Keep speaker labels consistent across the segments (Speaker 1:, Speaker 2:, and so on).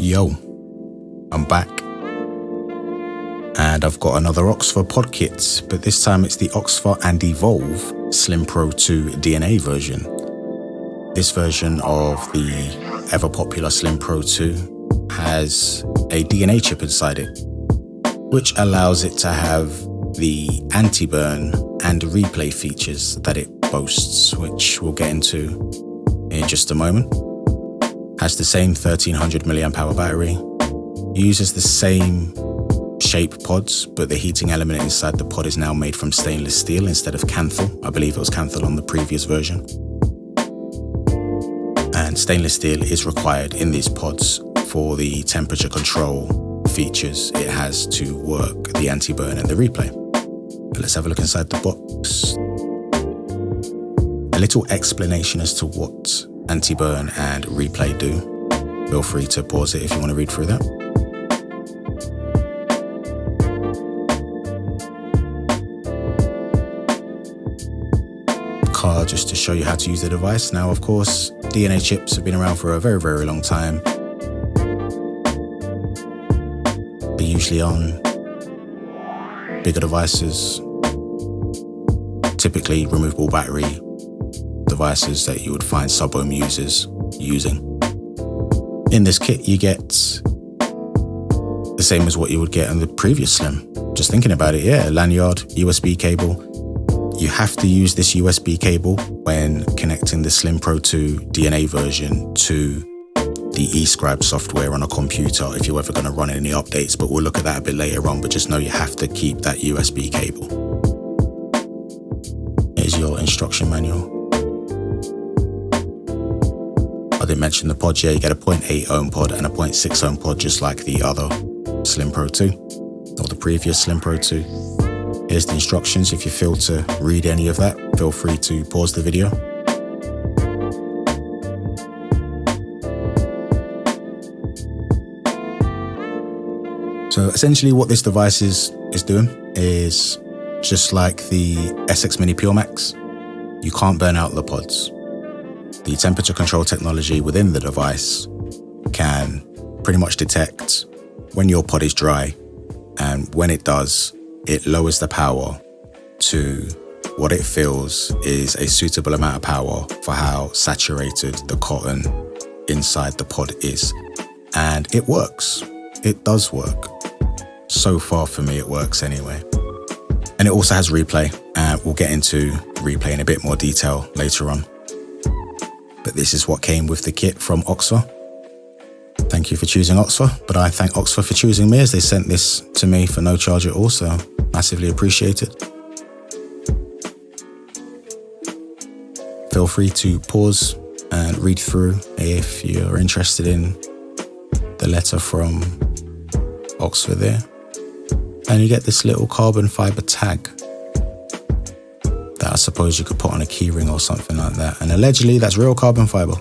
Speaker 1: Yo, I'm back. And I've got another OXVA pod kit, but this time it's the OXVA and Evolv Xlim Pro 2 DNA version. This version of the ever popular Xlim Pro 2 has a DNA chip inside it, which allows it to have the anti-burn and replay features that it boasts, which we'll get into in just a moment. Has the same 1300 mAh battery, uses the same shape pods, but the heating element inside the pod is now made from stainless steel instead of canthal. I believe it was canthal on the previous version. And stainless steel is required in these pods for the temperature control features it has to work the anti-burn and the replay. But let's have a look inside the box. A little explanation as to what anti-burn and replay do. Feel free to pause it if you want to read through that. Card just to show you how to use the device. Now, of course, DNA chips have been around for a very, very long time. They're usually on bigger devices, typically removable battery devices that you would find sub-ohm users using. In this kit, you get the same as what you would get on the previous Xlim. Just thinking about it, yeah, lanyard, USB cable. You have to use this USB cable when connecting the Xlim Pro 2 DNA version to the eScribe software on a computer if you're ever going to run any updates, but we'll look at that a bit later on. But just know you have to keep that USB cable. Here's your instruction manual. I didn't mention the pods. Yeah, you get a 0.8 ohm pod and a 0.6 ohm pod, just like the other Xlim Pro 2 or the previous Xlim Pro 2. Here's the instructions. If you feel to read any of that, feel free to pause the video. So essentially what this device is doing is just like the SX Mini Pure Max. You can't burn out the pods. The temperature control technology within the device can pretty much detect when your pod is dry, and when it does, it lowers the power to what it feels is a suitable amount of power for how saturated the cotton inside the pod is. And it works. It does work. So far for me, it works anyway. And it also has replay. We'll get into replay in a bit more detail later on. But this is what came with the kit from OXVA. Thank you for choosing OXVA, but I thank OXVA for choosing me as they sent this to me for no charge at all, so massively appreciated. Feel free to pause and read through if you're interested in the letter from OXVA there. And you get this little carbon fiber tag that I suppose you could put on a keyring or something like that. And allegedly that's real carbon fiber.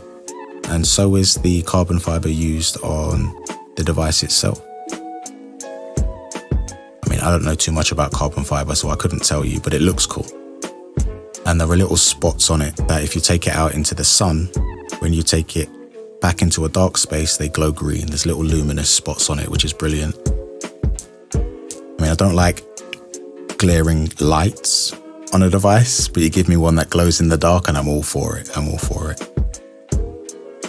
Speaker 1: And so is the carbon fiber used on the device itself. I mean, I don't know too much about carbon fiber, so I couldn't tell you, but it looks cool. And there are little spots on it that if you take it out into the sun, when you take it back into a dark space, they glow green. There's little luminous spots on it, which is brilliant. I mean, I don't like glaring lights on a device, but you give me one that glows in the dark and I'm all for it. I'm all for it.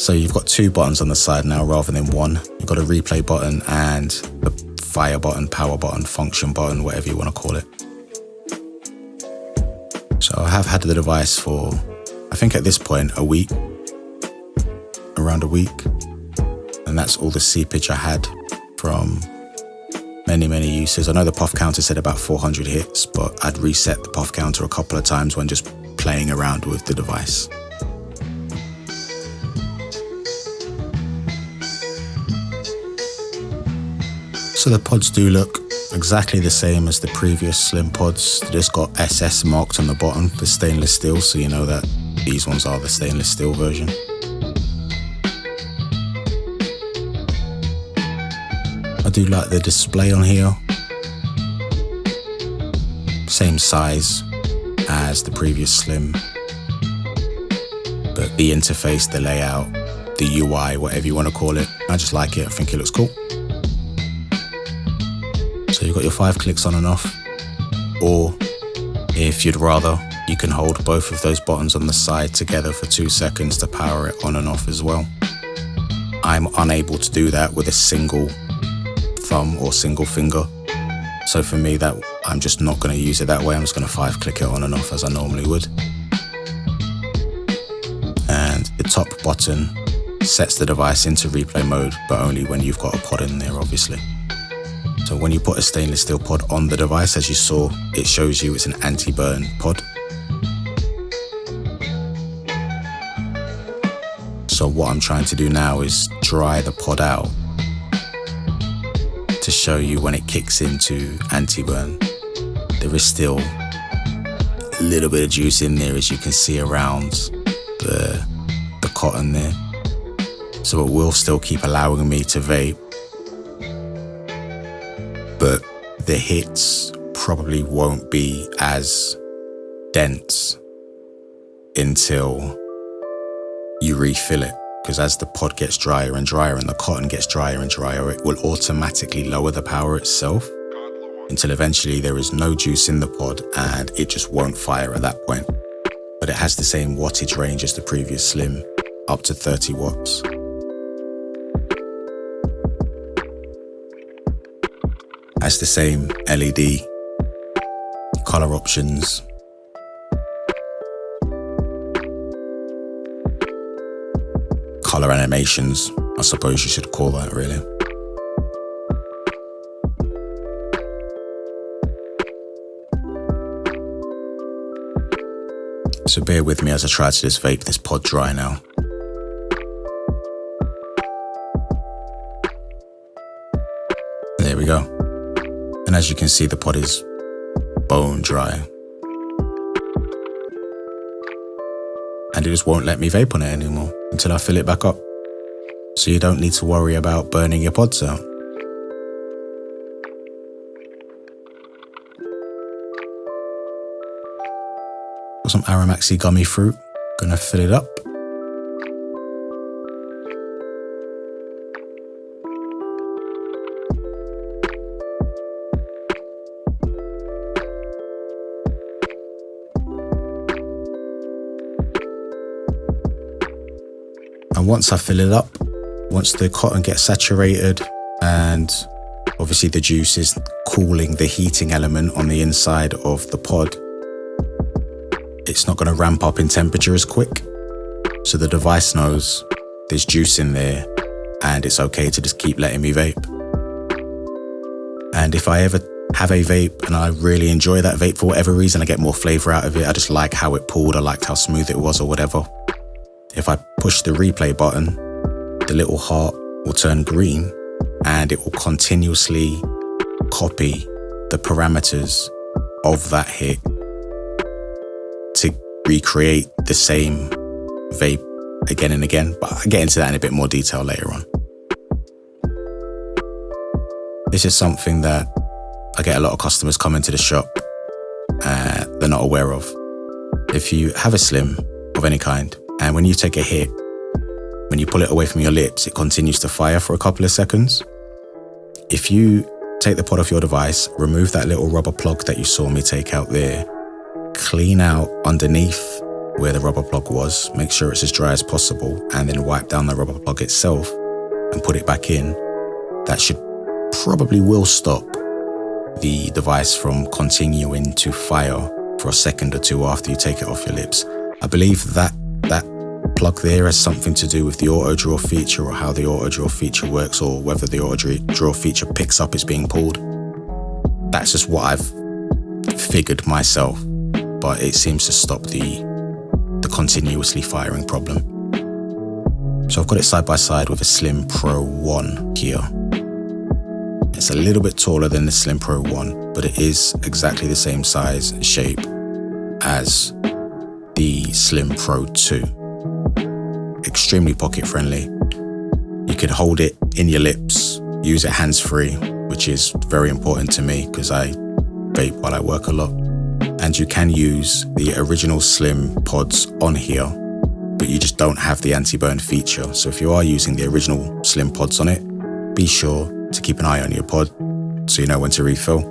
Speaker 1: So you've got two buttons on the side now rather than one. You've got a replay button and the fire button, power button, function button, whatever you want to call it. So I have had the device for, I think at this point, a week, around a week. And that's all the seepage I had from many, many uses. I know the puff counter said about 400 hits, but I'd reset the puff counter a couple of times when just playing around with the device. So the pods do look exactly the same as the previous Xlim pods. They just got SS marked on the bottom for stainless steel, so you know that these ones are the stainless steel version. I do like the display on here. Same size as the previous Xlim, but the interface, the layout, the UI, whatever you want to call it. I just like it. I think it looks cool. So you've got your 5 clicks on and off, or if you'd rather, you can hold both of those buttons on the side together for 2 seconds to power it on and off as well. I'm unable to do that with a single thumb or single finger. So for me, that I'm just not going to use it that way. I'm just going to 5 click it on and off as I normally would. And the top button sets the device into replay mode, but only when you've got a pod in there, obviously. So when you put a stainless steel pod on the device, as you saw, it shows you it's an anti-burn pod. So what I'm trying to do now is dry the pod out to show you when it kicks into anti-burn. There is still a little bit of juice in there, as you can see around the cotton there. So it will still keep allowing me to vape, but the hits probably won't be as dense until you refill it, because as the pod gets drier and drier and the cotton gets drier and drier, it will automatically lower the power itself until eventually there is no juice in the pod and it just won't fire at that point. But it has the same wattage range as the previous Xlim, up to 30 watts. Has the same LED color options. Color animations, I suppose you should call that, really. So bear with me as I try to just vape this pod dry now. There we go. And as you can see, the pod is bone dry. And it just won't let me vape on it anymore until I fill it back up. So you don't need to worry about burning your pods out. Got some Aramaxi gummy fruit. Gonna fill it up. And once I fill it up, once the cotton gets saturated and obviously the juice is cooling the heating element on the inside of the pod, it's not going to ramp up in temperature as quick. So the device knows there's juice in there and it's okay to just keep letting me vape. And if I ever have a vape and I really enjoy that vape for whatever reason, I get more flavor out of it, I just like how it pulled, I liked how smooth it was or whatever. If I push the replay button, the little heart will turn green and it will continuously copy the parameters of that hit to recreate the same vape again and again. But I'll get into that in a bit more detail later on. This is something that I get a lot of customers come into the shop they're not aware of. If you have a Xlim of any kind, and when you take a hit, when you pull it away from your lips, it continues to fire for a couple of seconds. If you take the pod off your device, remove that little rubber plug that you saw me take out there, clean out underneath where the rubber plug was, make sure it's as dry as possible, and then wipe down the rubber plug itself and put it back in, that should probably will stop the device from continuing to fire for a second or two after you take it off your lips. I believe that plug there has something to do with the auto draw feature, or how the auto draw feature works, or whether the auto draw feature picks up it's being pulled. That's just what I've figured myself, but it seems to stop the continuously firing problem. So I've got it side by side with a Xlim Pro 1 here. It's a little bit taller than the Xlim Pro 1, but it is exactly the same size and shape as the Xlim Pro 2. Extremely pocket friendly. You can hold it in your lips, use it hands-free, which is very important to me because I vape while I work a lot. And you can use the original Xlim pods on here but you just don't have the anti-burn feature. So if you are using the original Xlim pods on it, be sure to keep an eye on your pod so you know when to refill.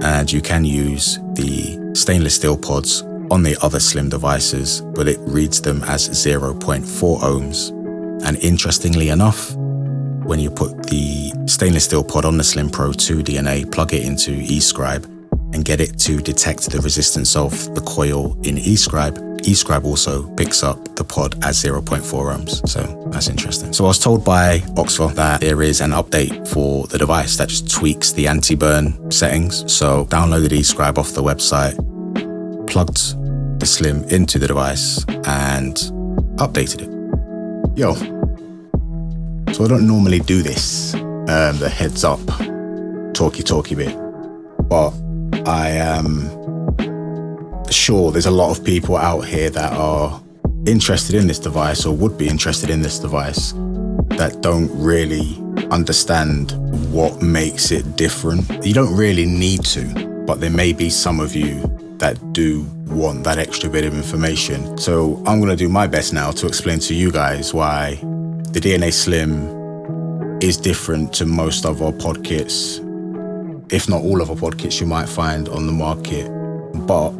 Speaker 1: And you can use the stainless steel pods on the other Xlim devices, but it reads them as 0.4 ohms. And interestingly enough, when you put the stainless steel pod on the Xlim Pro 2 DNA, plug it into eScribe and get it to detect the resistance of the coil in eScribe, eScribe also picks up the pod as 0.4 ohms. So that's interesting. So I was told by OXVA that there is an update for the device that just tweaks the anti-burn settings. So downloaded eScribe off the website, plugged the Xlim into the device and updated it. Yo, so I don't normally do this, the heads up, talky bit, but I am sure there's a lot of people out here that are interested in this device or would be interested in this device that don't really understand what makes it different. You don't really need to, but there may be some of you that do want that extra bit of information. So I'm gonna do my best now to explain to you guys why the DNA Xlim is different to most of our pod kits, if not all of our pod kits you might find on the market. But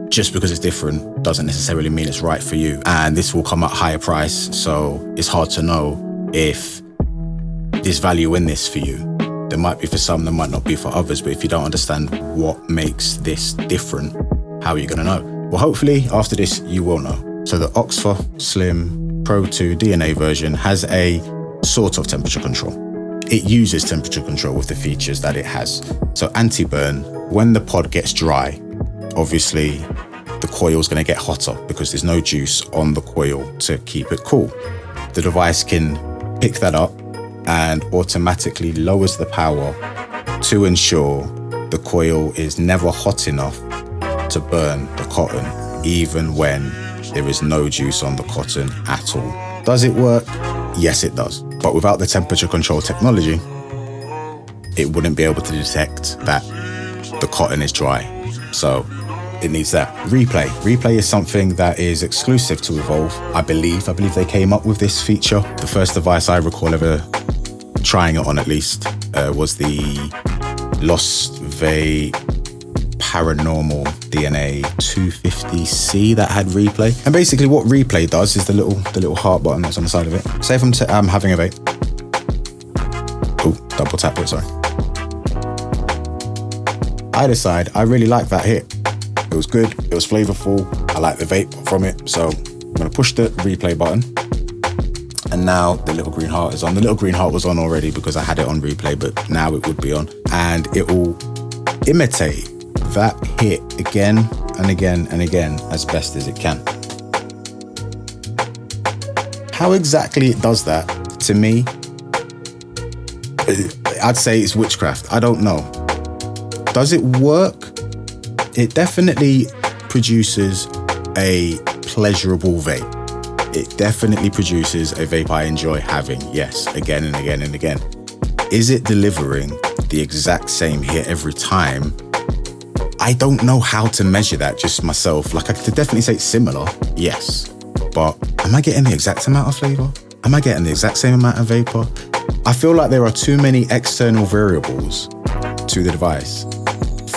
Speaker 1: just because it's different doesn't necessarily mean it's right for you. And this will come at a higher price, so it's hard to know if there's value in this for you. There might be for some, there might not be for others, but if you don't understand what makes this different, how are you gonna know? Well, hopefully after this, you will know. So the OXVA Xlim Pro 2 DNA version has a sort of temperature control. It uses temperature control with the features that it has. So anti-burn, when the pod gets dry, obviously the coil is gonna get hotter because there's no juice on the coil to keep it cool. The device can pick that up and automatically lowers the power to ensure the coil is never hot enough to burn the cotton, even when there is no juice on the cotton at all. Does it work? Yes, it does. But without the temperature control technology, it wouldn't be able to detect that the cotton is dry. So it needs that. Replay. Replay is something that is exclusive to Evolv. I believe they came up with this feature. The first device I recall ever trying it on, at least, was the OXVA Paranormal DNA 250C that had replay. And basically what replay does is the little heart button that's on the side of it. Say if I'm having a vape. Oh, double tap it, sorry. I decide I really like that hit. It was good, it was flavorful. I like the vape from it. So I'm gonna push the replay button. And now the little green heart is on. The little green heart was on already because I had it on replay, but now it would be on. And it will imitate that hit again and again and again as best as it can. How exactly it does that, to me, I'd say it's witchcraft. I don't know. Does it work? It definitely produces a pleasurable vape. It definitely produces a vape I enjoy having, yes, again and again and again. Is it delivering the exact same hit every time? I don't know how to measure that just myself. Like, I could definitely say it's similar, yes. But am I getting the exact amount of flavor? Am I getting the exact same amount of vapor? I feel like there are too many external variables to the device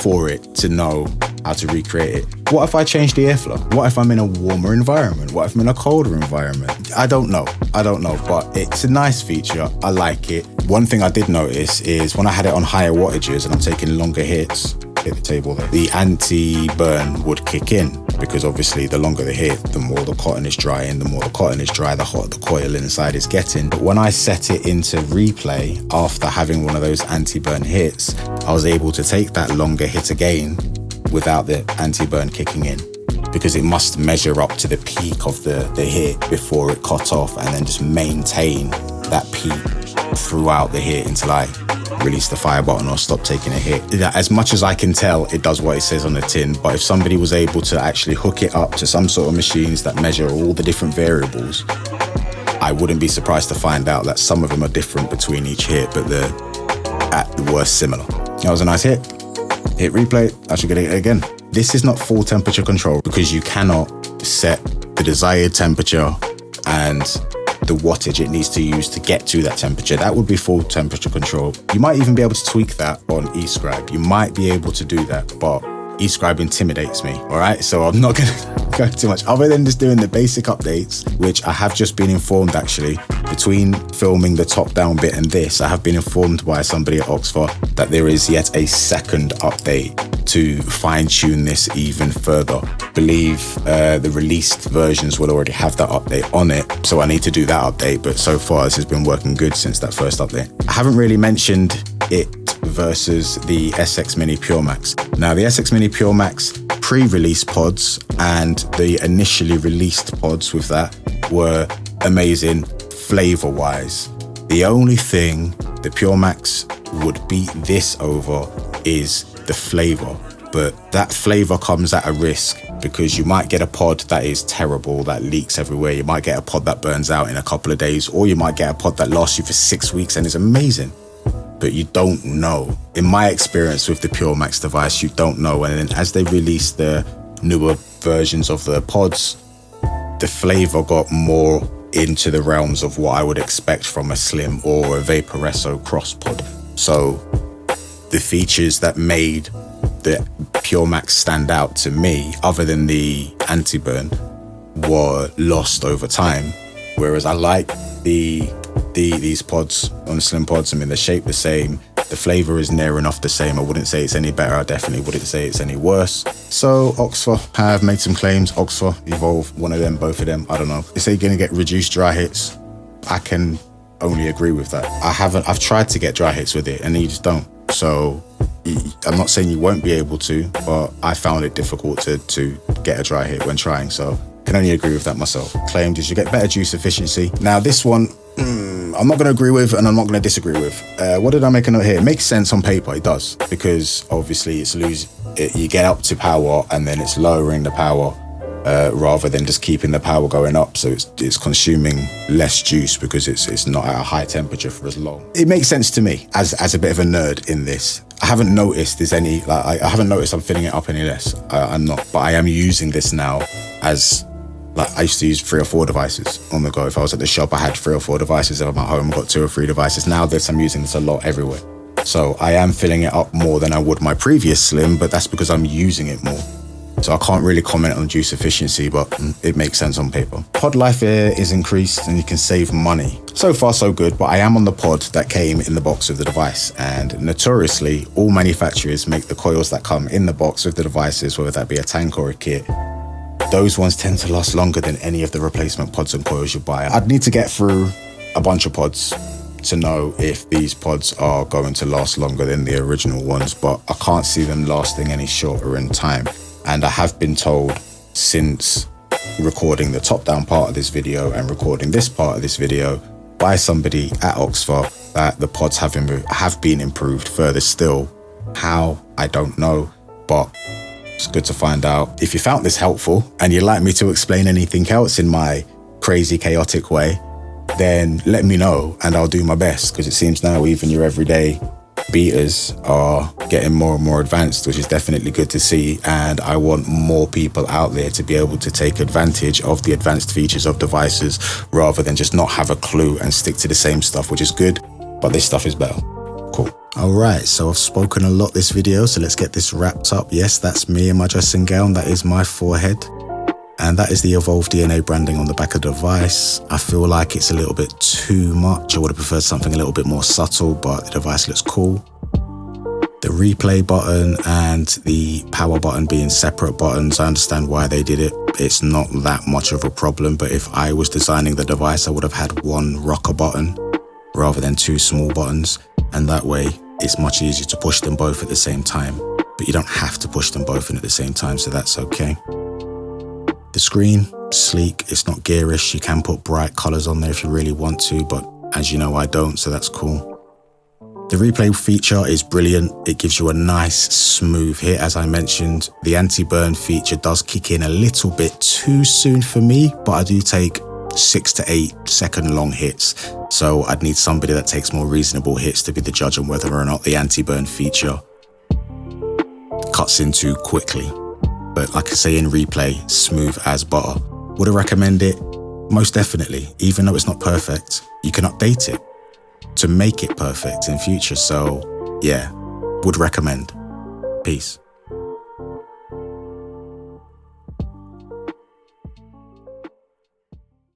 Speaker 1: for it to know how to recreate it. What if I change the airflow? What if I'm in a warmer environment? What if I'm in a colder environment? I don't know, but it's a nice feature. I like it. One thing I did notice is when I had it on higher wattages and I'm taking longer hits, hit the table there, the anti-burn would kick in, because obviously the longer the hit, the more the cotton is dry, and the more the cotton is dry, the hotter the coil inside is getting. But when I set it into replay after having one of those anti-burn hits, I was able to take that longer hit again without the anti-burn kicking in, because it must measure up to the peak of the hit before it cut off, and then just maintain that peak throughout the hit until I release the fire button or stop taking a hit. As much as I can tell, it does what it says on the tin, but if somebody was able to actually hook it up to some sort of machines that measure all the different variables, I wouldn't be surprised to find out that some of them are different between each hit, but they're at the worst similar. That was a nice hit. Hit replay, I should get it again. This is not full temperature control because you cannot set the desired temperature and the wattage it needs to use to get to that temperature. That would be full temperature control. You might even be able to tweak that on eScribe. You might be able to do that, but eScribe intimidates me, all right? So I'm not gonna go too much other than just doing the basic updates, which I have just been informed actually, between filming the top-down bit and this, I have been informed by somebody at OXVA that there is yet a second update to fine-tune this even further. I believe the released versions will already have that update on it, so I need to do that update, but so far this has been working good since that first update. I haven't really mentioned it versus the SX Mini Pure Max. Now, the SX Mini Pure Max pre-release pods and the initially released pods with that were amazing flavor-wise. The only thing the Pure Max would beat this over is the flavor, but that flavor comes at a risk because you might get a pod that is terrible, that leaks everywhere. You might get a pod that burns out in a couple of days, or you might get a pod that lasts you for 6 weeks and is amazing. But you don't know. In my experience with the Pure Max device, you don't know. And then as they released the newer versions of the pods, the flavor got more into the realms of what I would expect from a Xlim or a Vaporesso cross pod. So the features that made the Pure Max stand out to me, other than the anti-burn, were lost over time. Whereas I like these pods on the Xlim pods. I mean, they're shaped the same. The flavor is near enough the same. I wouldn't say it's any better. I definitely wouldn't say it's any worse. So OXVA have made some claims. OXVA, Evolv, one of them, both of them, I don't know. They say you're gonna get reduced dry hits. I can only agree with that. I've tried to get dry hits with it and you just don't. So I'm not saying you won't be able to, but I found it difficult to get a dry hit when trying. So can only agree with that myself. Claimed is you get better juice efficiency. Now this one, I'm not going to agree with and I'm not going to disagree with. What did I make a note here? It makes sense on paper, it does, because obviously you get up to power and then it's lowering the power rather than just keeping the power going up. So it's consuming less juice because it's not at a high temperature for as long. It makes sense to me as a bit of a nerd in this. I haven't noticed there's any, like, I haven't noticed I'm filling it up any less. I'm not, but I am using this now as, like, I used to use 3 or 4 devices on the go. If I was at the shop, I had 3 or 4 devices. If I'm at home, I've got 2 or 3 devices. Now I'm using this a lot everywhere. So I am filling it up more than I would my previous Xlim, but that's because I'm using it more. So I can't really comment on juice efficiency, but it makes sense on paper. Pod life is increased and you can save money. So far, so good, but I am on the pod that came in the box with the device. And notoriously, all manufacturers make the coils that come in the box with the devices, whether that be a tank or a kit. Those ones tend to last longer than any of the replacement pods and coils you buy. I'd need to get through a bunch of pods to know if these pods are going to last longer than the original ones, but I can't see them lasting any shorter in time. And I have been told since recording the top-down part of this video and recording this part of this video by somebody at OXVA that the pods have been improved further still. How? I don't know, but it's good to find out. If you found this helpful and you'd like me to explain anything else in my crazy, chaotic way, then let me know and I'll do my best, because it seems now even your everyday beaters are getting more and more advanced, which is definitely good to see. And I want more people out there to be able to take advantage of the advanced features of devices rather than just not have a clue and stick to the same stuff, which is good, but this stuff is better. Cool. All right, so I've spoken a lot this video, so let's get this wrapped up. Yes, that's me in my dressing gown. That is my forehead. And that is the Evolv DNA branding on the back of the device. I feel like it's a little bit too much. I would have preferred something a little bit more subtle, but the device looks cool. The replay button and the power button being separate buttons, I understand why they did it. It's not that much of a problem, but if I was designing the device, I would have had 1 rocker button rather than 2 small buttons. And that way, it's much easier to push them both at the same time. But you don't have to push them both in at the same time, so that's okay. The screen, sleek, it's not gearish. You can put bright colors on there if you really want to, but as you know, I don't, so that's cool. The replay feature is brilliant. It gives you a nice, smooth hit. As I mentioned, the anti-burn feature does kick in a little bit too soon for me, but I do take 6 to 8 second long hits. So I'd need somebody that takes more reasonable hits to be the judge on whether or not the anti-burn feature cuts in too quickly. But like I say in replay, smooth as butter. Would I recommend it? Most definitely. Even though it's not perfect, you can update it to make it perfect in future. So yeah, would recommend. Peace.